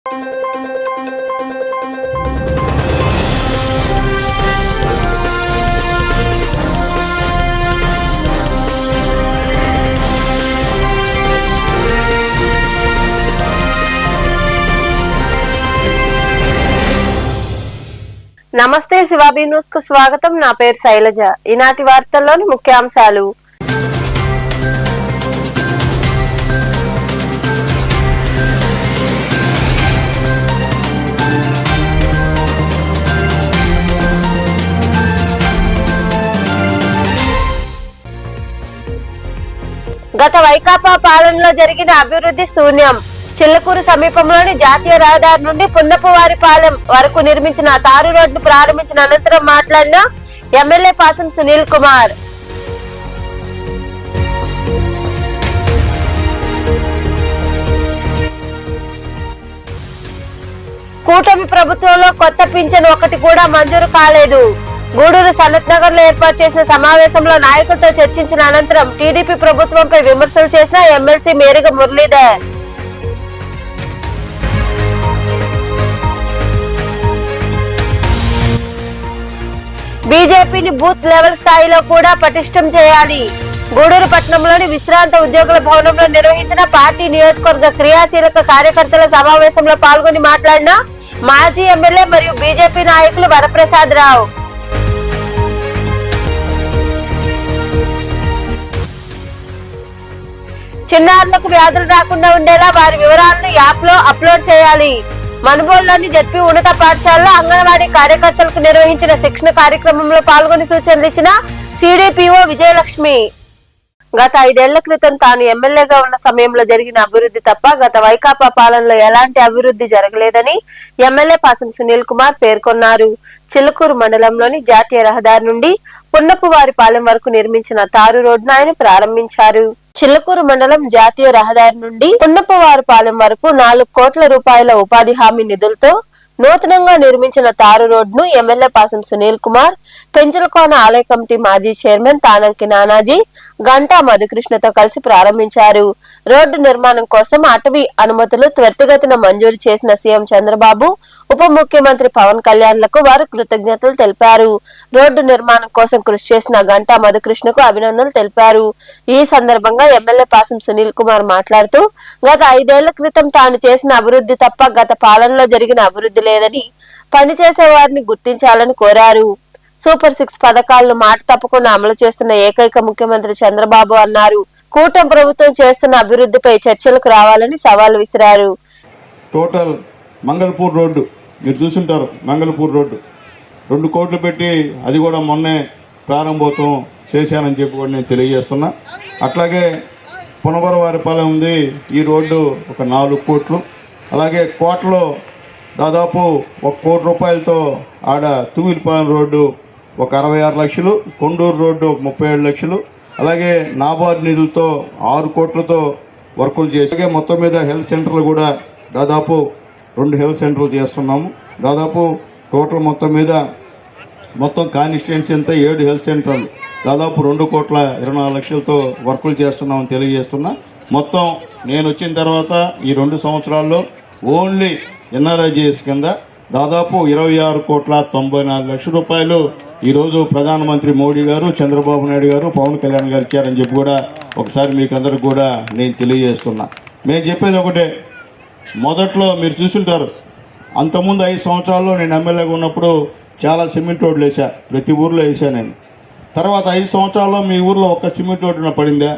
నమస్తే శివాబీ న్యూస్ కు స్వాగతం. నా పేరు శైలజ. ఈనాటి వార్తల్లోని ముఖ్యాంశాలు. గత వైకాపా పాలనలో జరిగిన అభివృద్ధి శూన్యం. చిల్లకూరు సమీపంలోని జాతీయ రహదారి నుండి పున్నపువారిపాలెం వరకు నిర్మించిన తారు రోడ్డు ప్రారంభించిన అనంతరం మాట్లాడిన ఎమ్మెల్యే పాసం సునీల్ కుమార్. కూటమి ప్రభుత్వంలో కొత్త పింఛన్ ఒకటి కూడా మంజూరు కాలేదు. గూడూరు సనత్ నగర్ లో ఏర్పాటు చేసిన సమావేశంలో నాయకులతో చర్చించిన అనంతరం టీడీపీ ప్రభుత్వంపై విమర్శలు చేసిన ఎమ్మెల్సీ మేరిగ మురళీధర్. బీజేపీని బూత్ లెవెల్ స్థాయిలో కూడా పటిష్టం చేయాలి. గూడూరు పట్టణంలోని విశ్రాంత ఉద్యోగుల భవనంలో నిర్వహించిన పార్టీ నియోజకవర్గ క్రియాశీలక కార్యకర్తల సమావేశంలో పాల్గొని మాట్లాడిన మాజీ ఎమ్మెల్యే మరియు బీజేపీ నాయకులు వరప్రసాద్ రావు. చిన్నారులకు వ్యాధులు రాకుండా ఉండేలా వారి వివరాలను యాప్ లో అప్లోడ్ చేయాలి. మనుబోలులోని జడ్పీ ఉన్నత పాఠశాలలో అంగన్వాడీ కార్యకర్తలకు నిర్వహించిన శిక్షణ కార్యక్రమంలో పాల్గొని సూచనలు ఇచ్చిన సిడిపిఓ విజయలక్ష్మి. గత 5 ఏళ్ల క్రితం తాను ఎమ్మెల్యేగా ఉన్న సమయంలో జరిగిన అభివృద్ధి తప్ప గత వైకాపా పాలనలో ఎలాంటి అభివృద్ధి జరగలేదని ఎమ్మెల్యే పాసం సునీల్ కుమార్ పేర్కొన్నారు. చిల్లకూరు మండలంలోని జాతీయ రహదారి నుండి పున్నపువారిపాలెం వరకు నిర్మించిన తారు రోడ్డును ఆయన ప్రారంభించారు. చిల్లకూరు మండలం జాతీయ రహదారి నుండి పున్నపువారిపాలెం వరకు 4 కోట్ల రూపాయల ఉపాధి హామీ నిధులతో నూతనంగా నిర్మించిన తారు రోడ్డును ఎమ్మెల్యే పాసం సునీల్ కుమార్, పెంచలకోన ఆలయ కమిటీ మాజీ చైర్మన్ తానంకి నానాజీ, గంటా మధుకృష్ణతో కలిసి ప్రారంభించారు. రోడ్డు నిర్మాణం కోసం అటవీ అనుమతులు త్వరితగతిన మంజూరు చేసిన సీఎం చంద్రబాబు, ఉప ముఖ్యమంత్రి పవన్ కళ్యాణ్లకు వారు కృతజ్ఞతలు తెలిపారు. రోడ్డు నిర్మాణం కోసం కృషి చేసిన గంటా మధుకృష్ణకు అభినందనలు తెలిపారు. ఈ సందర్భంగా ఎమ్మెల్యే పాసం సునీల్ కుమార్ మాట్లాడుతూ గత 5 ఏళ్ల క్రితం తాను చేసిన అభివృద్ధి తప్ప గత పాలనలో జరిగిన అభివృద్ధి లేదని, పనిచేసే వారిని గుర్తించాలని కోరారు. సూపర్ 6 పథకాలను మాట తప్పకుండా అమలు చేస్తున్న ఏకైక ముఖ్యమంత్రి చంద్రబాబు అన్నారు. కూటమి ప్రభుత్వం చేస్తున్న అభివృద్ధిపై చర్చలకు రావాలని సవాల్ విసిరారు. టోటల్ మంగళపూర్ రోడ్డు మీరు చూసుంటారు. మంగళపూర్ రోడ్డు 2 కోట్లు పెట్టి అది కూడా మొన్నే ప్రారంభోత్సవం చేశానని చెప్పి కూడా నేను తెలియజేస్తున్నా. అట్లాగే పునవరవారిపాలెం ఉంది, ఈ రోడ్డు ఒక 4 కోట్లు. అలాగే కోటలో దాదాపు 1 కోటి రూపాయలతో ఆడ తూవిలిపాలెం రోడ్డు ఒక 66 లక్షలు, కొండూరు రోడ్డు ఒక 37 లక్షలు, అలాగే నాబార్డు నిధులతో 6 కోట్లతో వర్కులు చేసి మొత్తం మీద హెల్త్ సెంటర్లు కూడా దాదాపు 2 హెల్త్ సెంటర్లు చేస్తున్నాము. దాదాపు టోటల్ మొత్తం మీద మొత్తం కాన్స్టిట్యుయెన్సీ అంతా 7 హెల్త్ సెంటర్లు దాదాపు 2,24 లక్షలతో వర్కులు చేస్తున్నామని తెలియజేస్తున్నా. మొత్తం నేను వచ్చిన తర్వాత ఈ 2 సంవత్సరాల్లో ఓన్లీ ఎన్ఆర్ఐజిఎస్ కింద దాదాపు 26,94 లక్షల రూపాయలు ఈరోజు ప్రధానమంత్రి మోడీ గారు, చంద్రబాబు నాయుడు గారు, పవన్ కళ్యాణ్ గారు ఇచ్చారని చెప్పి కూడా ఒకసారి మీకు అందరికి కూడా నేను తెలియజేస్తున్నా. మేము చెప్పేది ఒకటే, మొదట్లో మీరు చూసుంటారు, అంతకుముందు 5 సంవత్సరాల్లో నేను ఎమ్మెల్యేగా ఉన్నప్పుడు చాలా సిమెంట్ రోడ్లు వేసా, ప్రతి ఊర్లో వేసా నేను. తర్వాత 5 సంవత్సరాల్లో మీ ఊర్లో ఒక్క సిమెంట్ రోడ్డున పడిందా?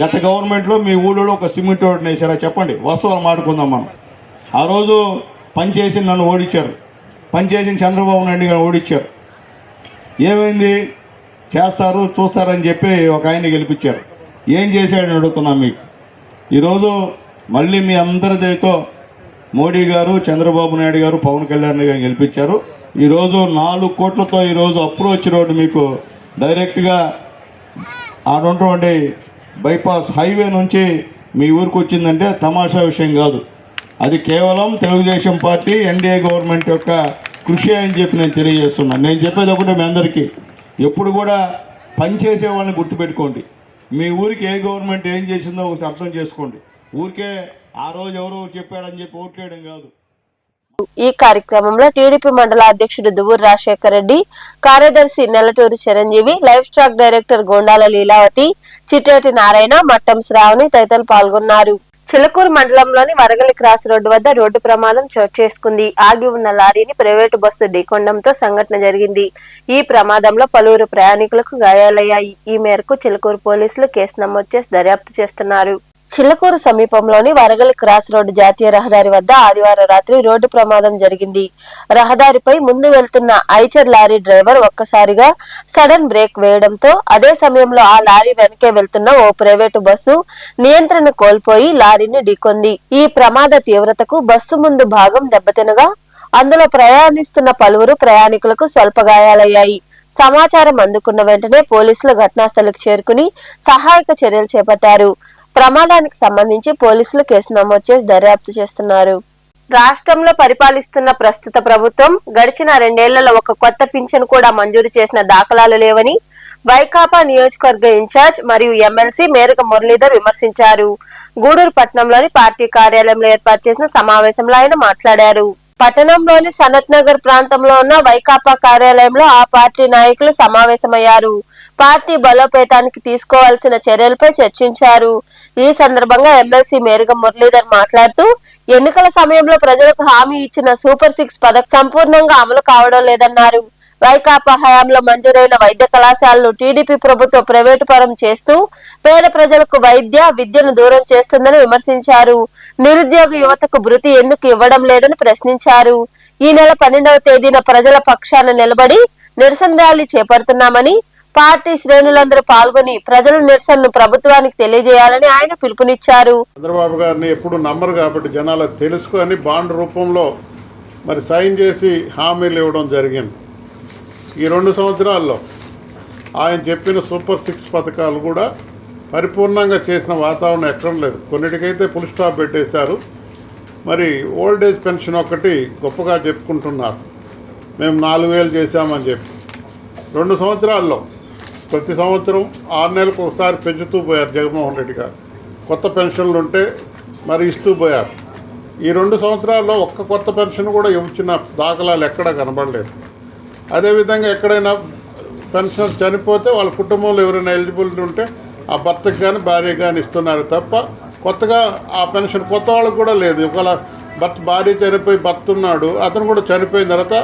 గత గవర్నమెంట్లో మీ ఊళ్ళో ఒక సిమెంట్ రోడ్డున వేసారా? చెప్పండి, వాస్తవాలు మాట్లాడుకుందాం మనం. ఆ రోజు పనిచేసి నన్ను ఓడించారు, పనిచేసిన చంద్రబాబు నాయుడు గారు ఓడించారు. ఏమైంది? చేస్తారు చూస్తారని చెప్పి ఒక ఆయన గెలిపించారు. ఏం చేశాడని అడుగుతున్నాం మీకు. ఈరోజు మళ్ళీ మీ అందరి దయతో మోడీ గారు, చంద్రబాబు నాయుడు గారు, పవన్ కళ్యాణ్ గారు గెలిపించారు. ఈరోజు 4 కోట్లతో ఈరోజు అప్రోచ్ రోడ్డు మీకు డైరెక్ట్గా ఆడున్నటువంటి బైపాస్ హైవే నుంచి మీ ఊరికి వచ్చిందంటే తమాషా విషయం కాదు. అది కేవలం తెలుగుదేశం పార్టీ ఎన్డీఏ గవర్నమెంట్ యొక్క కృషి అని చెప్పి నేను తెలియజేస్తున్నాను. నేను చెప్పేది ఒకటే, మీ అందరికీ ఎప్పుడు కూడా పనిచేసే వాళ్ళని గుర్తుపెట్టుకోండి. మీ ఊరికి ఏ గవర్నమెంట్ ఏం చేసిందో ఒకసారి అర్థం చేసుకోండి. ఊరికే ఆ రోజు ఎవరో చెప్పాడని చెప్పి ఓట్లేయడం కాదు. ఈ కార్యక్రమంలో టీడీపీ మండల అధ్యక్షుడు దువ్వూరు రాజశేఖర రెడ్డి, కార్యదర్శి Nelaturu Chiranjeevi, livestock director Gondala Leelavathi, Chitteti Narayana, Mattam Sravani తదితరులు పాల్గొన్నారు. చిలకూరు మండలంలోని వరగలి క్రాస్ రోడ్డు వద్ద రోడ్డు ప్రమాదం చోటు చేసుకుంది. ఆగి ఉన్న లారీని ప్రైవేటు బస్సు ఢీకొనడంతో సంఘటన జరిగింది. ఈ ప్రమాదంలో పలువురు ప్రయాణికులకు గాయాలయ్యాయి. ఈ మేరకు చిలకూరు పోలీసులు కేసు నమోదు చేసి దర్యాప్తు చేస్తున్నారు. చిల్లకూరు సమీపంలోని వరగలి క్రాస్ రోడ్డు జాతీయ రహదారి వద్ద ఆదివారం రాత్రి రోడ్డు ప్రమాదం జరిగింది. రహదారిపై ముందు వెళ్తున్న ఐచర్ లారీ డ్రైవర్ ఒక్కసారిగా సడన్ బ్రేక్ వేయడంతో అదే సమయంలో ఆ లారీ వెనకే వెళ్తున్న ఓ ప్రైవేటు బస్సు నియంత్రణ కోల్పోయి లారీని ఢీకొంది. ఈ ప్రమాద తీవ్రతకు బస్సు ముందు భాగం దెబ్బతినగా అందులో ప్రయాణిస్తున్న పలువురు ప్రయాణికులకు స్వల్ప గాయాలయ్యాయి. సమాచారం అందుకున్న వెంటనే పోలీసులు ఘటనాస్థలికి చేరుకుని సహాయక చర్యలు చేపట్టారు. ప్రమాదానికి సంబంధించి పోలీసులు కేసు నమోదు చేసి దర్యాప్తు చేస్తున్నారు. రాష్ట్రంలో పరిపాలిస్తున్న ప్రస్తుత ప్రభుత్వం గడిచిన 2 ఏళ్లలో ఒక కొత్త పింఛను కూడా మంజూరు చేసిన దాఖలాలు లేవని వైకాపా నియోజకవర్గ ఇన్ఛార్జ్ మరియు ఎమ్మెల్సీ మేరక మురళీధర్ విమర్శించారు. గూడూరు పట్టణంలోని పార్టీ కార్యాలయంలో ఏర్పాటు చేసిన సమావేశంలో ఆయన మాట్లాడారు. పట్టణంలోని సనత్ నగర్ ప్రాంతంలో ఉన్న వైకాపా కార్యాలయంలో ఆ పార్టీ నాయకులు సమావేశమయ్యారు. పార్టీ బలోపేతానికి తీసుకోవాల్సిన చర్యలపై చర్చించారు. ఈ సందర్భంగా ఎమ్మెల్సీ మేరక మురళీధర్ మాట్లాడుతూ ఎన్నికల సమయంలో ప్రజలకు హామీ ఇచ్చిన సూపర్ 6 పథకం సంపూర్ణంగా అమలు కావడం లేదన్నారు. వైకాపా హయాంలో మంజూరైన వైద్య కళాశాలను టీడీపీ ప్రభుత్వం ప్రైవేటు పరం చేస్తూ పేద ప్రజలకు విద్యను దూరం చేస్తుందని విమర్శించారు. నిరుద్యోగ యువతకు భృతి ఎందుకు ఇవ్వడం లేదని ప్రశ్నించారు. ఈ నెల 12వ తేదీన ప్రజల పక్షాన నిలబడి నిరసన ర్యాలీ చేపడుతున్నామని, పార్టీ శ్రేణులందరూ పాల్గొని ప్రజల నిరసనను ప్రభుత్వానికి తెలియజేయాలని ఆయన పిలుపునిచ్చారు. చంద్రబాబు గారిని ఎప్పుడు నమ్మరు కాబట్టి జనాలకు తెలుసుకొని బాండ్ రూపంలో మరి సైన్ చేసి హామీలు ఇవ్వడం జరిగింది. ఈ 2 సంవత్సరాల్లో ఆయన చెప్పిన సూపర్ 6 పథకాలు కూడా పరిపూర్ణంగా చేసిన వాతావరణం ఎక్కడ లేదు. కొన్నిటికైతే ఫుల్ స్టాప్ పెట్టేశారు. మరి ఓల్డ్ ఏజ్ పెన్షన్ ఒకటి గొప్పగా చెప్పుకుంటున్నారు. మేము 4,000 చేశామని చెప్పి 2 సంవత్సరాల్లో ప్రతి సంవత్సరం 6 నెలలకు ఒకసారి పెంచుతూ పోయారు జగన్మోహన్ రెడ్డి గారు. కొత్త పెన్షన్లు ఉంటే మరి ఇస్తూ పోయారు. ఈ 2 సంవత్సరాల్లో ఒక్క కొత్త పెన్షన్ కూడా ఇచ్చిన దాఖలాలు ఎక్కడా కనబడలేదు. అదేవిధంగా ఎక్కడైనా పెన్షన్ చనిపోతే వాళ్ళ కుటుంబంలో ఎవరైనా ఎలిజిబిలిటీ ఉంటే ఆ భర్తకు కానీ భార్యకు కానీ ఇస్తున్నారు తప్ప కొత్తగా ఆ పెన్షన్ కొత్త వాళ్ళకు కూడా లేదు. ఒకవేళ భార్య చనిపోయి భర్త ఉన్నాడు, అతను కూడా చనిపోయిన తర్వాత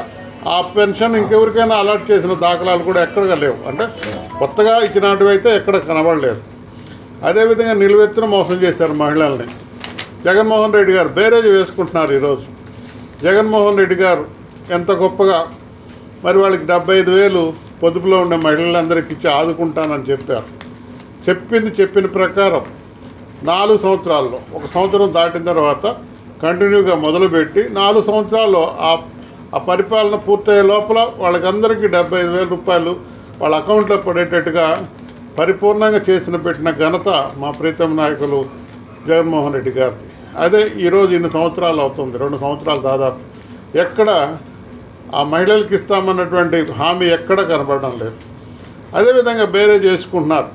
ఆ పెన్షన్ ఇంకెవరికైనా అలాట్ చేసిన దాఖలాలు కూడా ఎక్కడగా లేవు. అంటే కొత్తగా ఇచ్చినట్టు అయితే ఎక్కడ కనబడలేదు. అదేవిధంగా నిలువెత్తున మోసం చేశారు మహిళల్ని. జగన్మోహన్ రెడ్డి గారు బేరేజ్ వేసుకుంటున్నారు. ఈరోజు జగన్మోహన్ రెడ్డి గారు ఎంత గొప్పగా మరి వాళ్ళకి 75,000 పొదుపులో ఉండే మహిళలందరికీ ఇచ్చి ఆదుకుంటానని చెప్పారు. చెప్పిన ప్రకారం 4 సంవత్సరాల్లో 1 సంవత్సరం దాటిన తర్వాత కంటిన్యూగా మొదలుపెట్టి 4 సంవత్సరాల్లో ఆ పరిపాలన పూర్తయ్యే లోపల వాళ్ళకందరికీ 75,000 రూపాయలు వాళ్ళ అకౌంట్లో పడేటట్టుగా పరిపూర్ణంగా పెట్టిన ఘనత మా ప్రీతం నాయకులు జగన్మోహన్ రెడ్డి గారిది. అదే ఈరోజు ఇన్ని సంవత్సరాలు అవుతుంది, 2 సంవత్సరాలు దాదాపు. ఎక్కడ ఆ మహిళలకు ఇస్తామన్నటువంటి హామీ ఎక్కడ కనబడడం లేదు. అదేవిధంగా బేరే చేసుకుంటున్నారు.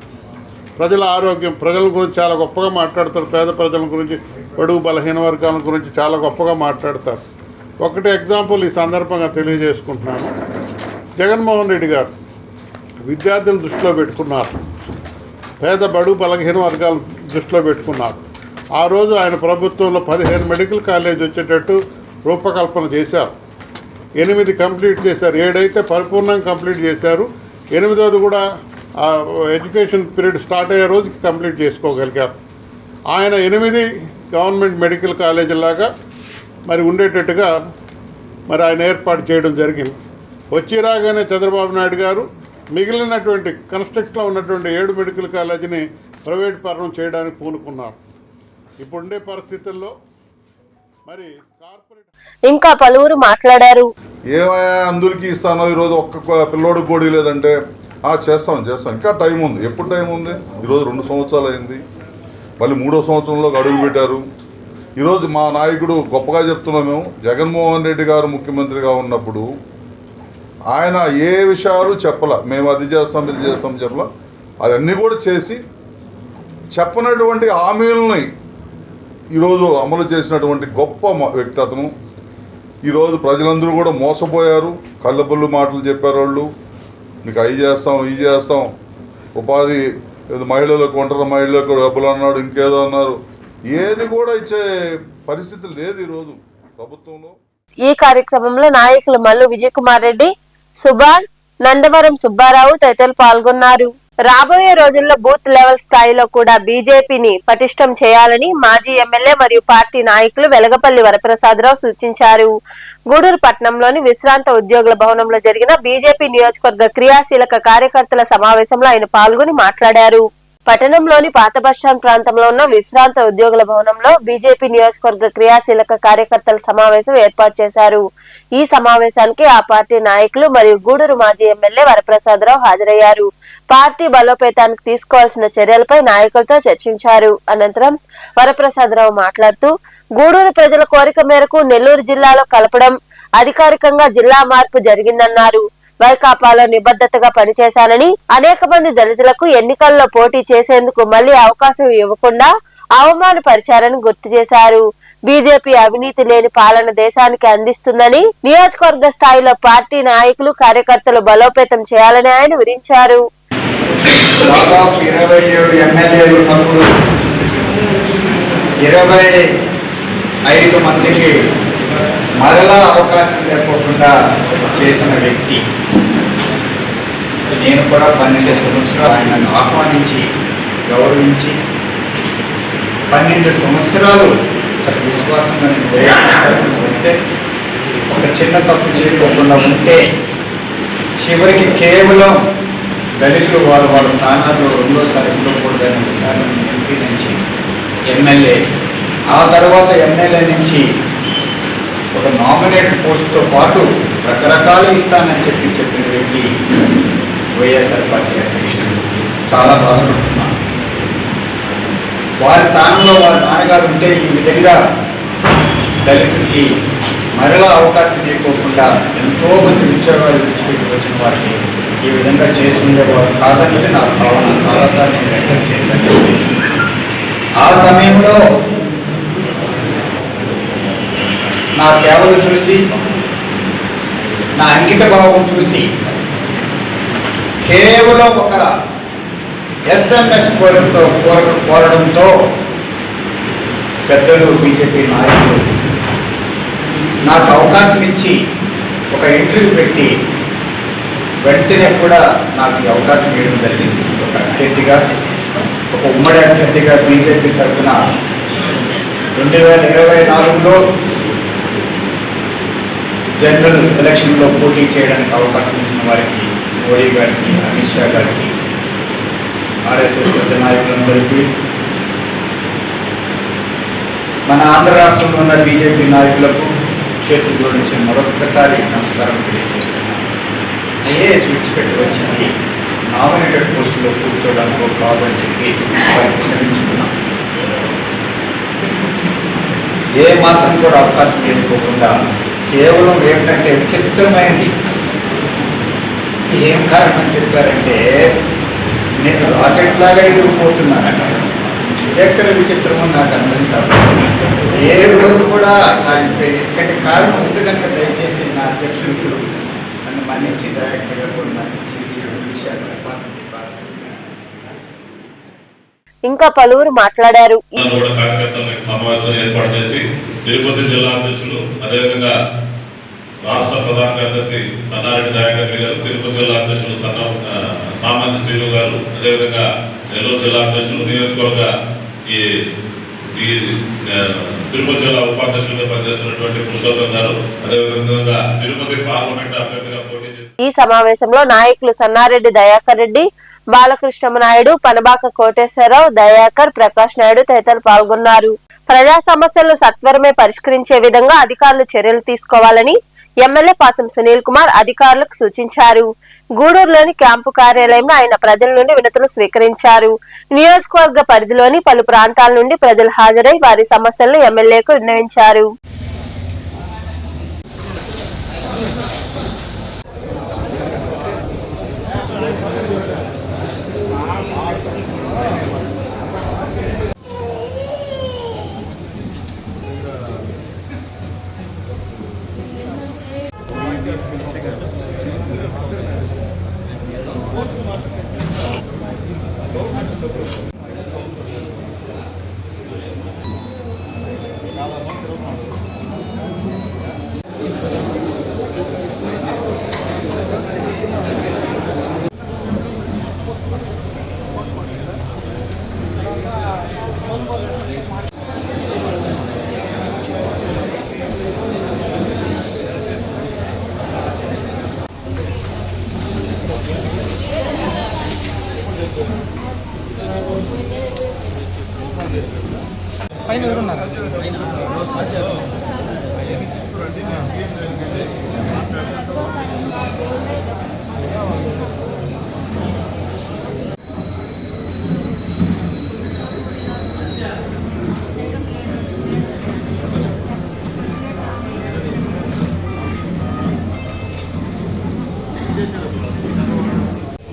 ప్రజల ఆరోగ్యం, ప్రజల గురించి చాలా గొప్పగా మాట్లాడతారు. పేద ప్రజల గురించి, బడుగు బలహీన వర్గాల గురించి చాలా గొప్పగా మాట్లాడతారు. ఒకటి ఎగ్జాంపుల్ ఈ సందర్భంగా తెలియజేసుకుంటున్నాను. జగన్మోహన్ రెడ్డి గారు విద్యార్థులు దృష్టిలో పెట్టుకున్నారు, పేద బడుగు బలహీన వర్గాల దృష్టిలో పెట్టుకున్నారు. ఆ రోజు ఆయన ప్రభుత్వంలో 15 మెడికల్ కాలేజ్ వచ్చేటట్టు రూపకల్పన చేశారు. 8 కంప్లీట్ చేశారు. 7 అయితే పరిపూర్ణంగా కంప్లీట్ చేశారు. 8వది కూడా ఎడ్యుకేషన్ పీరియడ్ స్టార్ట్ అయ్యే రోజుకి కంప్లీట్ చేసుకోగలిగారు. ఆయన 8 గవర్నమెంట్ మెడికల్ కాలేజీలాగా మరి ఉండేటట్టుగా మరి ఆయన ఏర్పాటు చేయడం జరిగింది. వచ్చి రాగానే చంద్రబాబు నాయుడు గారు మిగిలినటువంటి కన్స్ట్రక్ట్లో ఉన్నటువంటి 7 మెడికల్ కాలేజీని ప్రైవేట్ పరం చేయడానికి పూనుకున్నారు. ఇప్పుడుండే పరిస్థితుల్లో మరి ఇంకా పలువురు మాట్లాడారు. ఏమయ్యా అందరికీ ఇస్తానో ఈరోజు ఒక్క పిల్లోడికి కూడా లేదంటే చేస్తాం ఇంకా టైం ఉంది. ఎప్పుడు టైం ఉంది? ఈరోజు 2 సంవత్సరాలు అయింది. మళ్ళీ 3వ సంవత్సరంలోకి అడుగు పెట్టారు. ఈరోజు మా నాయకుడు గొప్పగా చెప్తున్నాం. మేము జగన్మోహన్ రెడ్డి గారు ముఖ్యమంత్రిగా ఉన్నప్పుడు ఆయన ఏ విషయాలు చెప్పాల, మేము అది చేస్తాం ఇది చేస్తాం చెప్పాల. అవన్నీ కూడా చేసి చెప్పనటువంటి హామీలని ఈరోజు అమలు చేసినటువంటి గొప్ప వ్యక్తి అతను. ఈరోజు ప్రజలందరూ కూడా మోసపోయారు, కళ్ళబొల్లు మాటలు చెప్పారు. వాళ్ళు మీకు అవి చేస్తాం, ఇవి చేస్తాం, ఉపాధి మహిళలకు, ఒంటరి మహిళలకు డబ్బులు అన్నాడు, ఇంకేదో అన్నారు. ఏది కూడా ఇచ్చే పరిస్థితి లేదు ఈరోజు ప్రభుత్వంలో. ఈ కార్యక్రమంలో నాయకులు మల్లు విజయ్ కుమార్ రెడ్డి, సుభాన్, నందవరం సుబ్బారావు తదితరులు పాల్గొన్నారు. రాబోయే రోజుల్లో బూత్ లెవెల్ స్థాయిలో కూడా బీజేపీని పటిష్టం చేయాలని మాజీ ఎమ్మెల్యే మరియు పార్టీ నాయకులు వెలగపల్లి వరప్రసాదరావు సూచించారు. గూడూరు పట్టణంలోని విశ్రాంత ఉద్యోగుల భవనంలో జరిగిన బీజేపీ నియోజకవర్గ క్రియాశీలక కార్యకర్తల సమావేశంలో ఆయన పాల్గొని మాట్లాడారు. పట్టణంలోని పాత బస్టాండ్ ప్రాంతంలో ఉన్న విశ్రాంత ఉద్యోగుల భవనంలో బీజేపీ నియోజకవర్గ క్రియాశీలక కార్యకర్తల సమావేశం ఏర్పాటు చేశారు. ఈ సమావేశానికి ఆ పార్టీ నాయకులు మరియు గూడూరు మాజీ ఎమ్మెల్యే వరప్రసాదరావు హాజరయ్యారు. పార్టీ బలోపేతానికి తీసుకోవాల్సిన చర్యలపై నాయకులతో చర్చించారు. అనంతరం వరప్రసాదరావు మాట్లాడుతూ గూడూరు ప్రజల కోరిక మేరకు నెల్లూరు జిల్లాలో కలపడం, అధికారికంగా జిల్లా మార్పు జరిగిందన్నారు. వైకాపాలో నిబద్ధతగా పనిచేశానని, అనేక మంది దళితులకు ఎన్నికల్లో పోటీ చేసేందుకు మళ్లీ అవకాశం ఇవ్వకుండా అవమానపరిచారని గుర్తు చేశారు. బీజేపీ అవినీతి లేని పాలన దేశానికి అందిస్తుందని, నియోజకవర్గ స్థాయిలో పార్టీ నాయకులు, కార్యకర్తలు బలోపేతం చేయాలని ఆయన వివరించారు. దాదాపు 27 ఎమ్మెల్యేలు ఉన్నప్పుడు 25 మందికి మరలా అవకాశం లేకోకుండా చేసిన వ్యక్తి. నేను కూడా 12 సంవత్సరాలు ఆయనను ఆహ్వానించి గౌరవించి 12 సంవత్సరాలు విశ్వాసంగా నేను చేస్తే ఒక చిన్న తప్పు చేయకోకుండా ఉంటే చివరికి కేవలం దళితులు వాళ్ళ స్థానాల్లో రెండోసారి ఉండకూడదని ఒకసారి ఎంపీ నుంచి ఎమ్మెల్యే, ఆ తర్వాత ఎమ్మెల్యే నుంచి ఒక నామినేటెడ్ పోస్టుతో పాటు రకరకాలు ఇస్తానని చెప్పిన వ్యక్తి వైఎస్ఆర్ పార్టీ అధ్యక్షుడు. చాలా బాధపడుతున్నాను. వారి స్థానంలో వారి నాన్నగారు ఉంటే ఈ విధంగా దళితుడికి మరలా అవకాశం లేకోకుండా ఎంతోమంది ఉద్యోగాలు విడిచిపెట్టి వచ్చిన వారికి ఈ విధంగా చేసుకునేవారు కాదన్నది నా భావన. చాలాసార్లు నేను వ్యక్తం చేశాను. ఆ సమయంలో నా సేవలు చూసి, నా అంకిత భావం చూసి కేవలం ఒక SMS కోరడంతో పెద్దలు బీజేపీ నాయకులు నాకు అవకాశం ఇచ్చి ఒక ఇంటర్వ్యూ పెట్టి వెంటనే కూడా నాకు ఈ అవకాశం ఇవ్వడం జరిగింది. ఒక అభ్యర్థిగా, ఒక ఉమ్మడి అభ్యర్థిగా బీజేపీ తరఫున 2024లో జనరల్ ఎలక్షన్లో పోటీ చేయడానికి అవకాశం ఇచ్చిన వారికి, మోడీ గారికి, అమిత్ షా గారికి, ఆర్ఎస్ఎస్ పెద్ద నాయకులందరికీ, మన ఆంధ్ర రాష్ట్రంలో ఉన్న బీజేపీ నాయకులకు చేతులు జోడించి మరొకసారి నమస్కారం తెలియజేస్తున్నాను. ఐఏఎస్ విడిచిపెట్టి వచ్చింది నామినేటెడ్ పోస్టులో కూర్చోవడానికి కాదు అని చెప్పి వారికి విన్నవించుకున్నాను. ఏ మాత్రం కూడా అవకాశం లేకపోకుండా కేవలం ఏమిటంటే విచిత్రమైనది. ఏం కారణం చెప్పారంటే నేను రాకెట్ లాగా ఎదురుపోతున్నానట. ఎక్కడ విచిత్రమో నాకు అర్థం కాదు. ఏ రోజు కూడా ఎందుకంటే కారణం ఉంది కనుక దయచేసి నా అధ్యక్షుడు నన్ను మన్నించి డైరెక్ట్గా కూడా మన్నించి విషయాలు చెప్పాలని చెప్పి ఇంకా పలువురు మాట్లాడారు. సమావేశం ఏర్పాటు చేసి తిరుపతి జిల్లా అధ్యక్షులు, అదేవిధంగా రాష్ట్ర ప్రధాన కార్యదర్శి సన్నారెడ్డి దయాకర్ గారు, తిరుపతి జిల్లా అధ్యక్షులు సామంతి శ్రీను గారు, అదేవిధంగా నెల్లూరు జిల్లా అధ్యక్షులు, నియోజకవర్గ ఈ తిరుపతి జిల్లా ఉపాధ్యక్షులుగా పనిచేస్తున్నటువంటి పురుషోత్తం గారు, అదేవిధంగా తిరుపతి పార్లమెంట్ అభ్యర్థిగా పోటీ చేసి ఈ సమావేశంలో నాయకులు సన్నారెడ్డి దయాకర్ రెడ్డి, బాలకృష్ణ నాయుడు, పనబాక కోటేశ్వరరావు, దయాకర్, ప్రకాష్ నాయుడు తదితరులు పాల్గొన్నారు. ప్రజా సమస్యలను సత్వరమే పరిష్కరించే విధంగా అధికారులు చర్యలు తీసుకోవాలని ఎమ్మెల్యే పాసం సునీల్ కుమార్ అధికారులకు సూచించారు. గూడూరులోని క్యాంపు కార్యాలయంలో ఆయన ప్రజల నుండి వినతులు స్వీకరించారు. నియోజకవర్గ పరిధిలోని పలు ప్రాంతాల నుండి ప్రజలు హాజరై వారి సమస్యలను ఎమ్మెల్యేకు విన్నవించారు.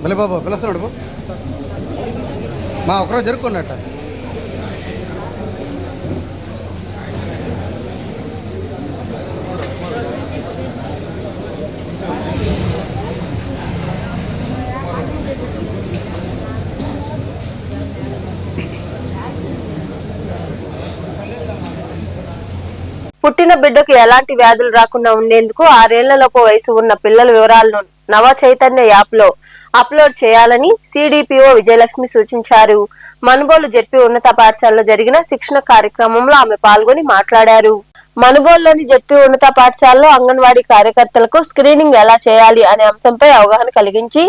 భలే బాబా పిలుస్తున్నాడు బాబు మా ఒకరోజు జరుపుకున్నట్ట. పుట్టిన బిడ్డకు ఎలాంటి వ్యాధులు రాకుండా ఉండేందుకు 6 ఏళ్లలోపు వయసు ఉన్న పిల్లల వివరాలను నవ చైతన్య యాప్ లో అప్లోడ్ చేయాలని సిడిపిఓ విజయలక్ష్మి సూచించారు. మనుబోలు జెడ్పీ ఉన్నత పాఠశాలలో జరిగిన శిక్షణ కార్యక్రమంలో ఆమె పాల్గొని మాట్లాడారు. మనుబోలులోని జెడ్పీ ఉన్నత పాఠశాలలో అంగన్వాడీ కార్యకర్తలకు స్క్రీనింగ్ ఎలా చేయాలి అనే అంశంపై అవగాహన కలిగించి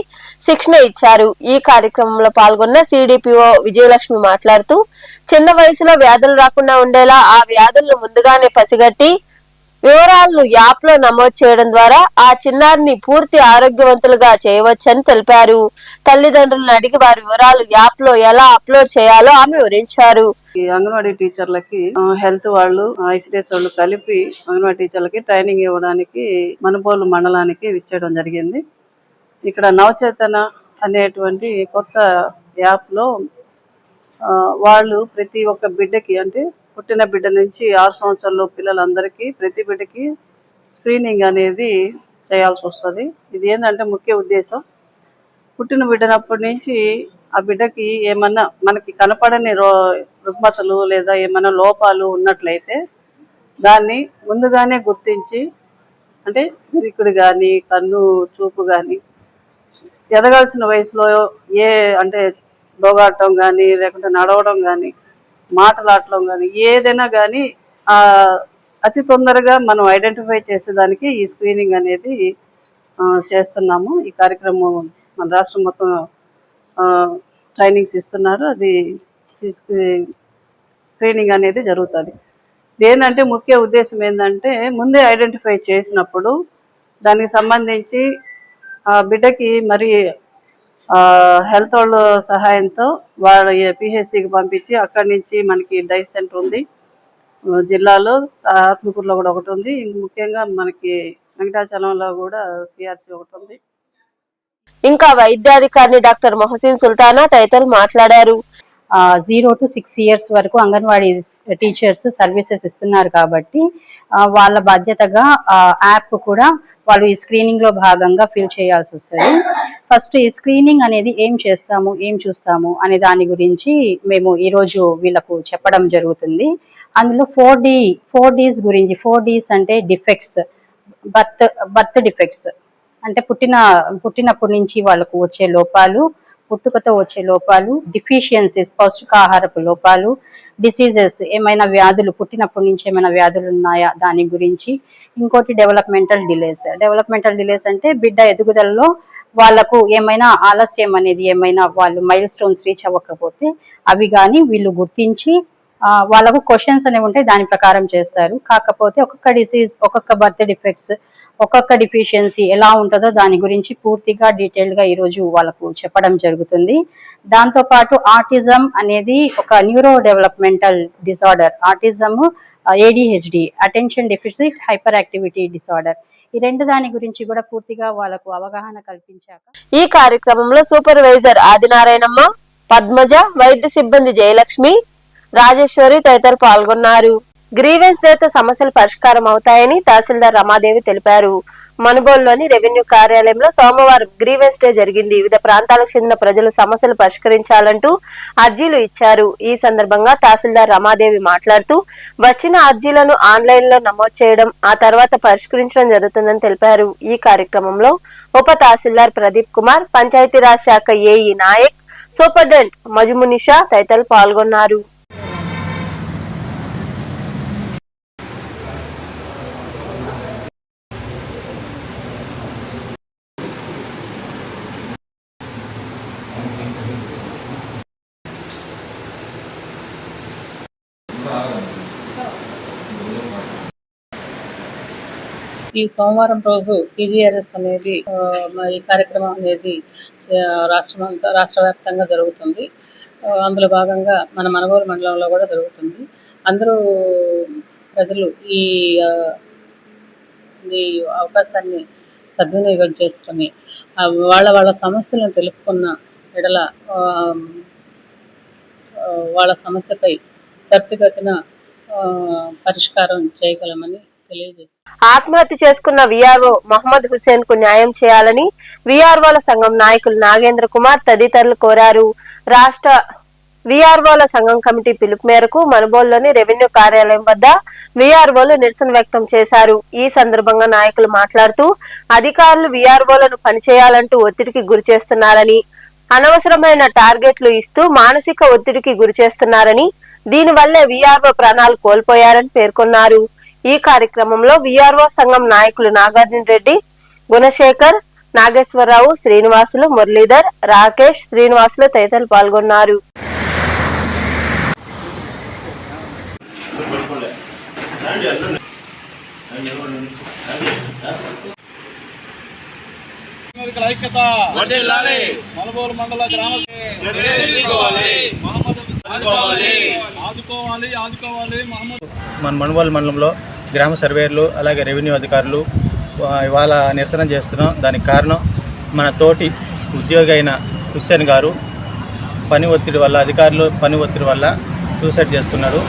శిక్షణ ఇచ్చారు. ఈ కార్యక్రమంలో పాల్గొన్న సిడిపిఓ విజయలక్ష్మి మాట్లాడుతూ చిన్న వయసులో వ్యాధులు రాకుండా ఉండేలా ఆ వ్యాధులను ముందుగానే పసిగట్టి వివరాలను యాప్ లో నమోదు చేయడం ద్వారా ఆ చిన్నారిని పూర్తి ఆరోగ్యవంతులుగా చేయవచ్చని తెలిపారు. తల్లిదండ్రులను అడిగి వారి వివరాలు యాప్ లో ఎలా అప్లోడ్ చేయాలో ఆమె వివరించారు. అంగన్వాడీ టీచర్లకి హెల్త్ వాళ్ళు ఐసిడిఎస్ వాళ్ళు కలిపి అంగన్వాడీ టీచర్లకి ట్రైనింగ్ ఇవ్వడానికి మనుబోలు మండలానికి విచ్చేయడం జరిగింది. ఇక్కడ నవచేతన అనేటువంటి కొత్త యాప్ లో వాళ్ళు ప్రతి ఒక్క బిడ్డకి అంటే పుట్టిన బిడ్డ నుంచి 6 సంవత్సరాల పిల్లలందరికీ ప్రతి బిడ్డకి స్క్రీనింగ్ అనేది చేయాల్సి వస్తుంది. ఇది ఏంటంటే ముఖ్య ఉద్దేశం పుట్టిన బిడ్డనప్పటి నుంచి ఆ బిడ్డకి ఏమన్నా మనకి కనపడని రుగ్మతలు లేదా ఏమైనా లోపాలు ఉన్నట్లయితే దాన్ని ముందుగానే గుర్తించి అంటే వినికిడి కానీ కన్ను చూపు కానీ ఎదగాల్సిన వయసులో అంటే దోగాడటం కానీ లేకుంటే నడవడం కానీ మాటలాడటం కానీ ఏదైనా కానీ అతి తొందరగా మనం ఐడెంటిఫై చేసేదానికి ఈ స్క్రీనింగ్ అనేది చేస్తున్నాము. ఈ కార్యక్రమం మన రాష్ట్రం మొత్తం ట్రైనింగ్స్ ఇస్తున్నారు. అది స్క్రీనింగ్ అనేది జరుగుతుంది. ఏంటంటే ముఖ్య ఉద్దేశం ఏంటంటే ముందే ఐడెంటిఫై చేసినప్పుడు దానికి సంబంధించి ఆ బిడ్డకి మరి హెల్త్ వాళ్ళ సహాయంతో వాళ్ళ పిహెచ్సికి పంపించి అక్కడి నుంచి మనకి డైస్ సెంటర్ ఉంది జిల్లాలో, ఆత్మకూరులో కూడా ఒకటి ఉంది, ముఖ్యంగా మనకి వెంకటాచలంలో కూడా సిఆర్సి ఒకటి ఉంది. ఇంకా వైద్యాధికారిని డాక్టర్ మొహసిన్ సుల్తానా తదితరులు మాట్లాడారు. 0 to 6 years వరకు అంగన్వాడీ టీచర్స్ సర్వీసెస్ ఇస్తున్నారు కాబట్టి వాళ్ళ బాధ్యతగా యాప్ కూడా వాళ్ళు ఈ స్క్రీనింగ్ లో భాగంగా ఫిల్ చేయాల్సి వస్తుంది. ఫస్ట్ ఈ స్క్రీనింగ్ అనేది ఏం చేస్తాము ఏం చూస్తాము అనే దాని గురించి మేము ఈరోజు వీళ్ళకు చెప్పడం జరుగుతుంది. అందులో 4 Ds గురించి. 4 Ds అంటే డిఫెక్ట్స్, బర్త్ డిఫెక్ట్స్ అంటే పుట్టినప్పటి నుంచి వాళ్ళకు వచ్చే లోపాలు, పుట్టుకతో వచ్చే లోపాలు, డిఫిషియన్సీస్ పౌష్టికాహారపు లోపాలు, డిసీజెస్ ఏమైనా వ్యాధులు పుట్టినప్పటి నుంచి ఏమైనా వ్యాధులు ఉన్నాయా దాని గురించి. ఇంకోటి డెవలప్మెంటల్ డిలేస్ అంటే బిడ్డ ఎదుగుదలలో వాళ్ళకు ఏమైనా ఆలస్యం అనేది ఏమైనా వాళ్ళు మైల్ స్టోన్స్ రీచ్ అవ్వకపోతే అవి కానీ వీళ్ళు గుర్తించి వాళ్ళకు క్వశ్చన్స్ అనేవి ఉంటాయి, దాని ప్రకారం చేస్తారు. కాకపోతే ఒక్కొక్క డిసీజ్, ఒక్కొక్క బర్త్ డిఫెక్ట్స్, ఒక్కొక్క డిఫిషియన్సీ ఎలా ఉంటుందో దాని గురించి పూర్తిగా డీటెయిల్ గా ఈరోజు వాళ్ళకు చెప్పడం జరుగుతుంది. దాంతో పాటు ఆటిజం అనేది ఒక neuro developmental disorder. Autism, ADHD attention deficit hyper activity disorder. ఈ రెండు దాని గురించి కూడా పూర్తిగా వాళ్ళకు అవగాహన కల్పించాక ఈ కార్యక్రమంలో సూపర్వైజర్ ఆదినారాయణమ్మ, పద్మజ, వైద్య సిబ్బంది జయలక్ష్మి, రాజేశ్వరి తదితరులు పాల్గొన్నారు. గ్రీవెన్స్ డేతో సమస్యలు పరిష్కారం అవుతాయని తహసీల్దార్ రమాదేవి తెలిపారు. మనుబోలులోని రెవెన్యూ కార్యాలయంలో సోమవారం గ్రీవెన్స్ డే జరిగింది. వివిధ ప్రాంతాలకు చెందిన ప్రజలు సమస్యలు పరిష్కరించాలంటూ అర్జీలు ఇచ్చారు. ఈ సందర్భంగా తహసీల్దార్ రమాదేవి మాట్లాడుతూ వచ్చిన అర్జీలను ఆన్లైన్ లో నమోదు చేయడం, ఆ తర్వాత పరిష్కరించడం జరుగుతుందని తెలిపారు. ఈ కార్యక్రమంలో ఉప తహసీల్దార్ ప్రదీప్ కుమార్, పంచాయతీరాజ్ శాఖ ఏఈ నాయక్, సూపరింటెండెంట్ మజుమునిషా తదితరులు పాల్గొన్నారు. ఈ సోమవారం రోజు PGRS అనేది ఈ కార్యక్రమం అనేది రాష్ట్ర వ్యాప్తంగా జరుగుతుంది. అందులో భాగంగా మన మనుబోలు మండలంలో కూడా జరుగుతుంది. అందరూ ప్రజలు ఈ అవకాశాన్ని సద్వినియోగం చేసుకొని వాళ్ళ సమస్యలను తెలుపుకున్న ఎడల వాళ్ళ సమస్యపై త్వరితగతిన పరిష్కారం చేయగలమని తెలియజేస్తున్నారు. ఆత్మహత్య చేసుకున్న విఆర్ఓ మహమ్మద్ హుసేన్ కు న్యాయం చేయాలని విఆర్ఓల సంఘం నాయకులు నాగేంద్ర కుమార్ తదితరులు కోరారు. రాష్ట్ర విఆర్ఓల సంఘం కమిటీ పిలుపు మేరకు మనుబోలులోని రెవెన్యూ కార్యాలయం వద్ద విఆర్ఓలు నిరసన వ్యక్తం చేశారు. ఈ సందర్భంగా నాయకులు మాట్లాడుతూ అధికారులు విఆర్ఓలను పనిచేయాలంటూ ఒత్తిడికి గురి చేస్తున్నారని, అనవసరమైన టార్గెట్లు ఇస్తూ మానసిక ఒత్తిడికి గురి చేస్తున్నారని, దీనివల్లే విఆర్ఓ ప్రాణాలు కోల్పోయారని పేర్కొన్నారు. ఈ కార్యక్రమంలో విఆర్ఓ సంఘం నాయకులు నాగార్జున రెడ్డి, గుణశేఖర్, నాగేశ్వరరావు, శ్రీనివాసులు, మురళీధర్, రాకేష్, శ్రీనివాసులు తదితరులు పాల్గొన్నారు. మనుబోలు మండల గ్రామ మన మనుబోలు మండలంలో గ్రామ సర్వేయర్లు అలాగే రెవెన్యూ అధికారులు ఇవాళ నిరసన చేస్తున్నాం. దానికి కారణం మన తోటి ఉద్యోగి అయిన హుస్సేన్ గారు పని ఒత్తిడి వల్ల, అధికారులు పని ఒత్తిడి వల్ల సూసైడ్ చేసుకున్నాడు.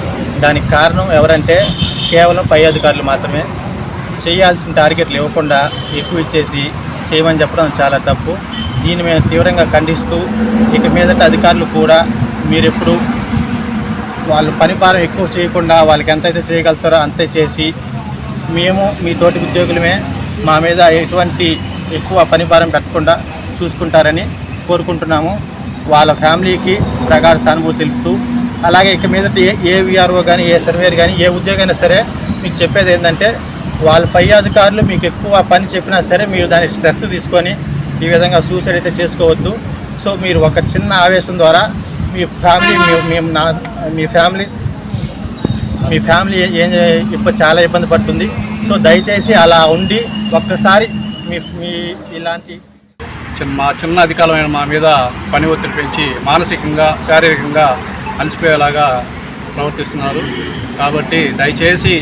దానికి కారణం ఎవరంటే కేవలం పై అధికారులు మాత్రమే. చేయాల్సిన టార్గెట్లు ఇవ్వకుండా ఎక్కువ ఇచ్చేసి చేయమని చెప్పడం చాలా తప్పు. దీన్ని మేము తీవ్రంగా ఖండిస్తూ ఇక మీదట అధికారులు కూడా మీరెప్పుడు వాళ్ళు పని భారం ఎక్కువ చేయకుండా వాళ్ళకి ఎంతైతే చేయగలుగుతారో అంతే చేసి మేము మీ తోటి ఉద్యోగులమే, మా మీద ఎటువంటి ఎక్కువ పని భారం పెట్టకుండా చూసుకుంటారని కోరుకుంటున్నాము. వాళ్ళ ఫ్యామిలీకి ప్రగాఢ సానుభూతి తెలుపుతూ అలాగే ఇక మీదట ఏ విఆర్ఓ కానీ, ఏ సర్వేయర్ కానీ, ఏ ఉద్యోగైనా సరే మీకు చెప్పేది ఏంటంటే వాళ్ళ పై అధికారులు మీకు ఎక్కువ పని చెప్పినా సరే మీరు దానికి స్ట్రెస్ తీసుకొని ఈ విధంగా సూసైడ్ అయితే చేసుకోవద్దు. సో మీరు ఒక చిన్న ఆవేశం ద్వారా మీ ఫ్యామిలీ ఇప్పుడు చాలా ఇబ్బంది పడుతుంది. సో దయచేసి అలా ఉండి ఒక్కసారి మీ ఇలాంటి చిన్న అధికారమైన మా మీద పని ఒత్తిడి పెంచి మానసికంగా, శారీరకంగా అలసిపోయేలాగా ప్రవర్తిస్తున్నారు. కాబట్టి దయచేసి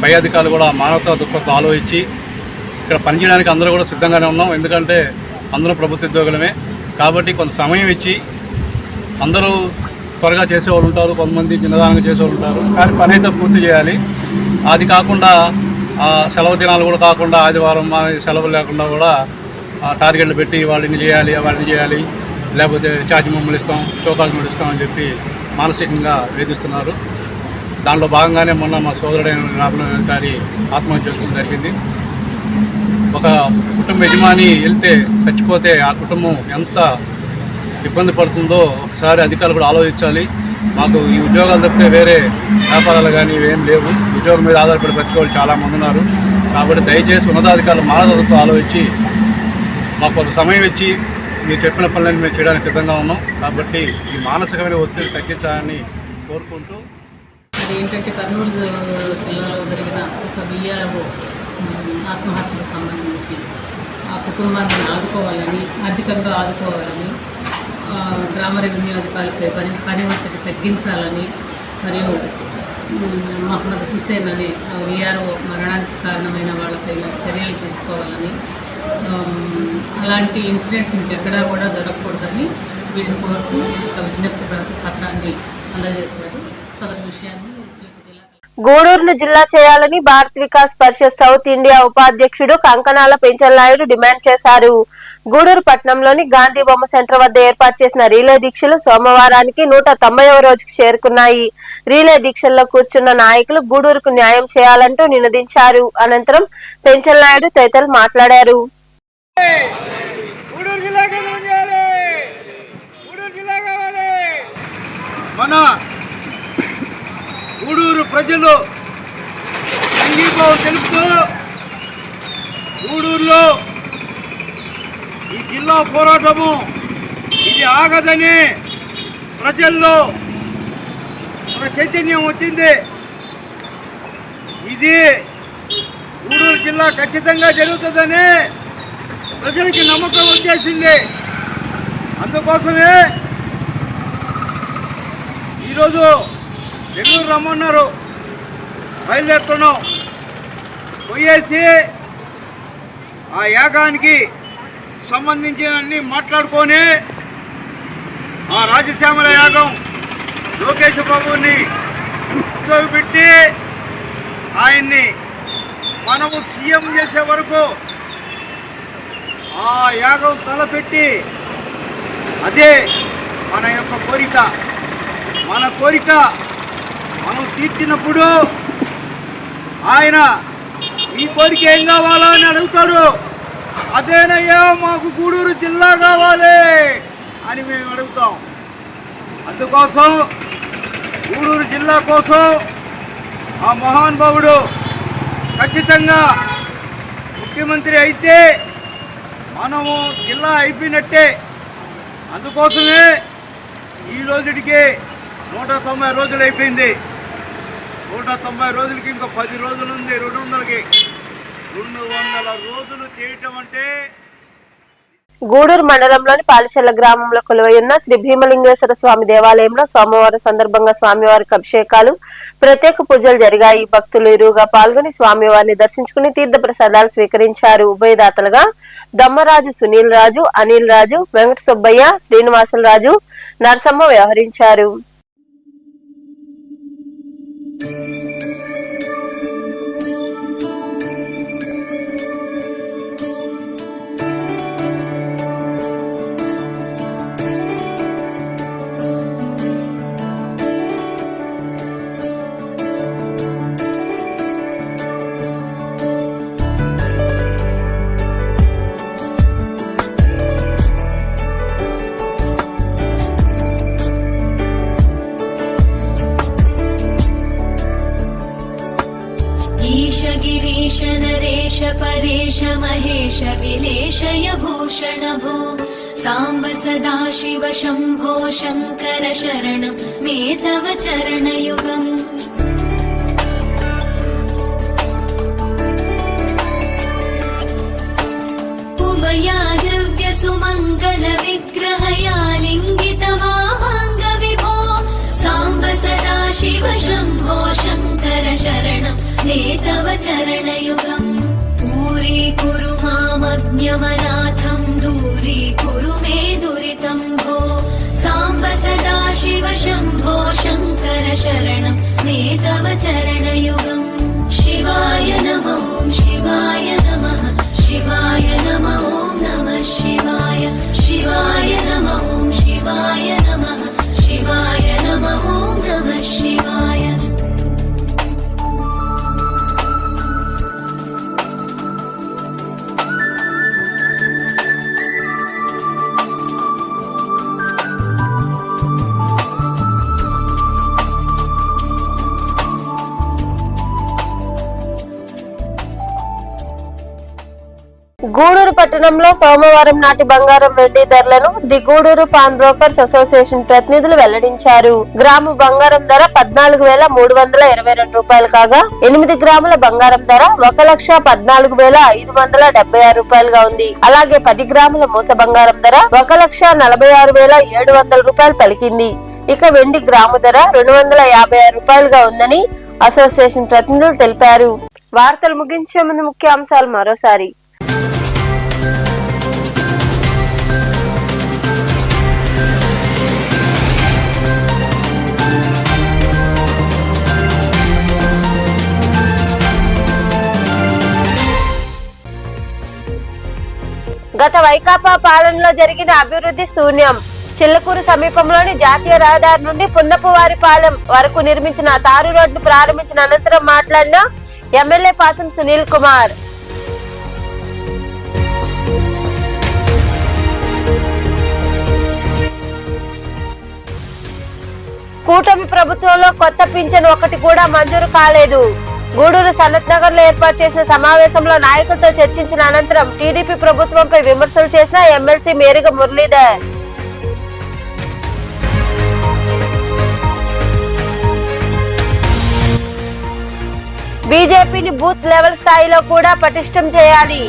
పై అధికారులు కూడా మానవతా దృక్పథం ఆలోచించి ఇక్కడ పనిచేయడానికి అందరూ కూడా సిద్ధంగానే ఉన్నాం. ఎందుకంటే అందరూ ప్రభుత్వ ఉద్యోగులమే కాబట్టి కొంత సమయం ఇచ్చి అందరూ త్వరగా చేసేవాళ్ళు ఉంటారు, కొంతమంది చిన్నదానంగా చేసేవాళ్ళు ఉంటారు. కానీ పని అయితే పూర్తి చేయాలి. అది కాకుండా సెలవు దినాలు కూడా కాకుండా ఆదివారం సెలవులు లేకుండా కూడా టార్గెట్లు పెట్టి వాళ్ళని చేయాలి, వాళ్ళని చేయాలి, లేకపోతే ఛార్జ్ మమ్మల్ని ఇస్తాం, చౌకాలు మమ్మల్ని ఇస్తాం అని చెప్పి మానసికంగా వేధిస్తున్నారు. దాంట్లో భాగంగానే మొన్న మా సోదరుడైన రామగారి ఆత్మహత్య చేసుకోవడం జరిగింది. ఒక కుటుంబ యజమాని వెళ్తే చచ్చిపోతే ఆ కుటుంబం ఎంత ఇబ్బంది పడుతుందో ఒకసారి అధికారులు కూడా ఆలోచించాలి. మాకు ఈ ఉద్యోగాలు తప్పితే వేరే వ్యాపారాలు కానీ ఇవేం లేవు. ఉద్యోగం మీద ఆధారపడి బతికేవాళ్ళు చాలామంది ఉన్నారు. కాబట్టి దయచేసి ఉన్నతాధికారులు మానవతతో ఆలోచించి మాకు కొంత సమయం ఇచ్చి మీరు చెప్పిన పనులను మేము చేయడానికి సిద్ధంగా ఉన్నాం. కాబట్టి ఈ మానసికమైన ఒత్తిడి తగ్గించాలని కోరుకుంటూ ఏంటంటే కర్నూలు జిల్లాలో జరిగిన ఒక విఆర్ఓ ఆత్మహత్యకు సంబంధించి ఆ కుటుంబాన్ని ఆదుకోవాలని, ఆర్థికంగా ఆదుకోవాలని, గ్రామ రెవెన్యూ అధికారులపై పని ఒత్తిడి తగ్గించాలని, మరియు మహమ్మద్ హుసేన్ అనే విఆర్ఓ మరణానికి కారణమైన వాళ్ళపై చర్యలు తీసుకోవాలని, అలాంటి ఇన్సిడెంట్ ఇంకెక్కడా కూడా జరగకూడదని వీళ్ళని కోరుతూ ఒక విజ్ఞప్తి పత్రాన్ని అందజేశారు. సదరు విషయాన్ని గూడూరును జిల్లా చేయాలని భారత్ వికాస్ పరిషత్ సౌత్ ఇండియా ఉపాధ్యక్షుడు కంకనాల పెంచలనాయుడు డిమాండ్ చేశారు. గూడూరు పట్టణంలోని గాంధీ బొమ్మ సెంటర్ వద్ద ఏర్పాటు చేసిన రీలే దీక్షలు సోమవారానికి 190వ రోజుకు చేరుకున్నాయి. రీలే దీక్షల్లో కూర్చున్న నాయకులు గూడూరుకు న్యాయం చేయాలంటూ నినదించారు. అనంతరం పెంచలనాయుడు తదితరులు మాట్లాడారు. గూడూరు ప్రజలు సంఘీభావం తెలుపుతూ గూడూరులో ఈ జిల్లా పోరాటము ఇది ఆగదని ప్రజల్లో ఒక చైతన్యం వచ్చింది. ఇది గూడూరు జిల్లా ఖచ్చితంగా జరుగుతుందని ప్రజలకి నమ్మకం వచ్చేసింది. అందుకోసమే ఈరోజు నెల్లూరు రమ్మన్నారు, బయలుదేరుతున్నాం. పోయేసి ఆ యాగానికి సంబంధించిన అన్ని మాట్లాడుకొని ఆ రాజశ్యామల యాగం లోకేష్ బాబుని కూర్చోబెట్టి ఆయన్ని మనము సీఎం చేసే వరకు ఆ యాగం తలపెట్టి అదే మన యొక్క కోరిక. మన కోరిక మనం తీర్చినప్పుడు ఆయన ఈ కోరిక ఏం కావాలా అని అడుగుతాడు. అదేనయ్యా మాకు గూడూరు జిల్లా కావాలి అని మేము అడుగుతాం. అందుకోసం గూడూరు జిల్లా కోసం ఆ మహానుభావుడు ఖచ్చితంగా ముఖ్యమంత్రి అయితే మనము జిల్లా అయిపోయినట్టే. అందుకోసమే ఈ రోజుడికి 190 రోజులు అయిపోయింది. 190 రోజులకి ఇంకా 10 రోజులు ఉంది. 200కి 200 రోజులు చేయటం అంటే. గూడూరు మండలంలోని పాలిచెల్ల గ్రామంలో కొలువై ఉన్న శ్రీ భీమలింగేశ్వర స్వామి దేవాలయంలో సోమవారం సందర్భంగా స్వామివారికి అభిషేకాలు, ప్రత్యేక పూజలు జరిగాయి. భక్తులు ఇరువుగా పాల్గొని స్వామివారిని దర్శించుకుని తీర్థ ప్రసాదాలు స్వీకరించారు. ఉభయదాతలుగా దమ్మరాజు సునీల్ రాజు, అనిల్ రాజు, వెంకట సుబ్బయ్య, శ్రీనివాసుల రాజు, నరసమ్మ వ్యవహరించారు. गिरीश नरेश परेश महेश विलेशय भूषण भो सांब सदा शिव शंभो शंकर शरणं मे तव चरणयुगम् उमया दिव्य सुमंगल विग्रहया लिंगित वामांग विभो सांब सदा शिव शंभो शंकर शरणं मे तव चरणयुगम् दूरीकुरु मामज्ञमनाथं दूरीकुरु मे दुरितं भो सांब सदा शिव शंभो शंकर शरणं मे तव चरणयुगम् शिवाय नमः शिवाय नमः शिवाय नमः नमः शिवाय शिवाय नमः शिवाय नमः शिवाय नमः नमः शिवाय గూడూరు పట్టణంలో సోమవారం నాటి బంగారం వెండి ధరలను the Gudur pawn brokers association ప్రతినిధులు వెల్లడించారు. గ్రాము బంగారం ధర 14,322 రూపాయలు కాగా 8 గ్రాముల బంగారం ధర 1,14,576 రూపాయలుగా ఉంది. అలాగే 10 గ్రాముల మూస బంగారం ధర 1,46,700 రూపాయలు పలికింది. ఇక వెండి గ్రాము ధర 256 రూపాయలుగా ఉందని అసోసియేషన్ ప్రతినిధులు తెలిపారు. వార్తలు ముగించే ముందు ముఖ్య అంశాలు మరోసారి. గత వైకాపా పాలనలో జరిగిన అభివృద్ధి శూన్యం. చిల్లకూరు సమీపంలోని జాతీయ రహదారి నుండి పున్నపువారిపాలెం వరకు నిర్మించిన తారు రోడ్డు ప్రారంభించిన అనంతరం మాట్లాడిన ఎమ్మెల్యే పాసం సునీల్ కుమార్. కూటమి ప్రభుత్వంలో కొత్త పింఛన్ ఒకటి కూడా మంజూరు కాలేదు. గూడూరు సనత్ నగర్ లో ఏర్పాటు చేసిన సమావేశంలో నాయకులతో చర్చించిన అనంతరం టీడీపీ ప్రభుత్వంపై విమర్శలు చేసిన ఎమ్మెల్సీ మేరిగ మురళీధర్. బీజేపీని బూత్ లెవెల్ స్థాయిలో కూడా పటిష్టం చేయాలి.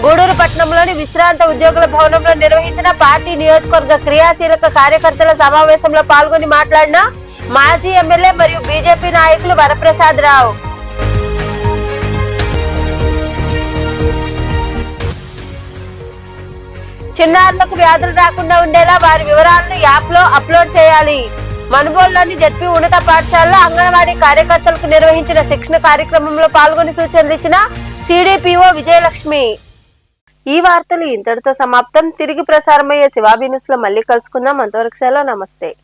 గూడూరు పట్టణంలోని విశ్రాంత ఉద్యోగుల భవనంలో నిర్వహించిన పార్టీ నియోజకవర్గ క్రియాశీలక కార్యకర్తల సమావేశంలో పాల్గొని మాట్లాడిన మాజీ ఎమ్మెల్యే మరియు బీజేపీ నాయకులు వరప్రసాదరావు. చిన్నారులకు వ్యాధులు రాకుండా ఉండేలా వారి వివరాలను యాప్ లో అప్లోడ్ చేయాలి. మనుబోలులోని జెడ్పీ ఉన్నత పాఠశాలలో అంగన్వాడీ కార్యకర్తలకు నిర్వహించిన శిక్షణ కార్యక్రమంలో పాల్గొని సూచనలు ఇచ్చిన సిడిపిఓ విజయలక్ష్మి. ఈ వార్తలు ఇంతటితో సమాప్తం. తిరిగి ప్రసారమయ్యే శివాబీ న్యూస్ లో మళ్ళీ కలుసుకుందాం. అంతవరకు సెలవు. నమస్తే.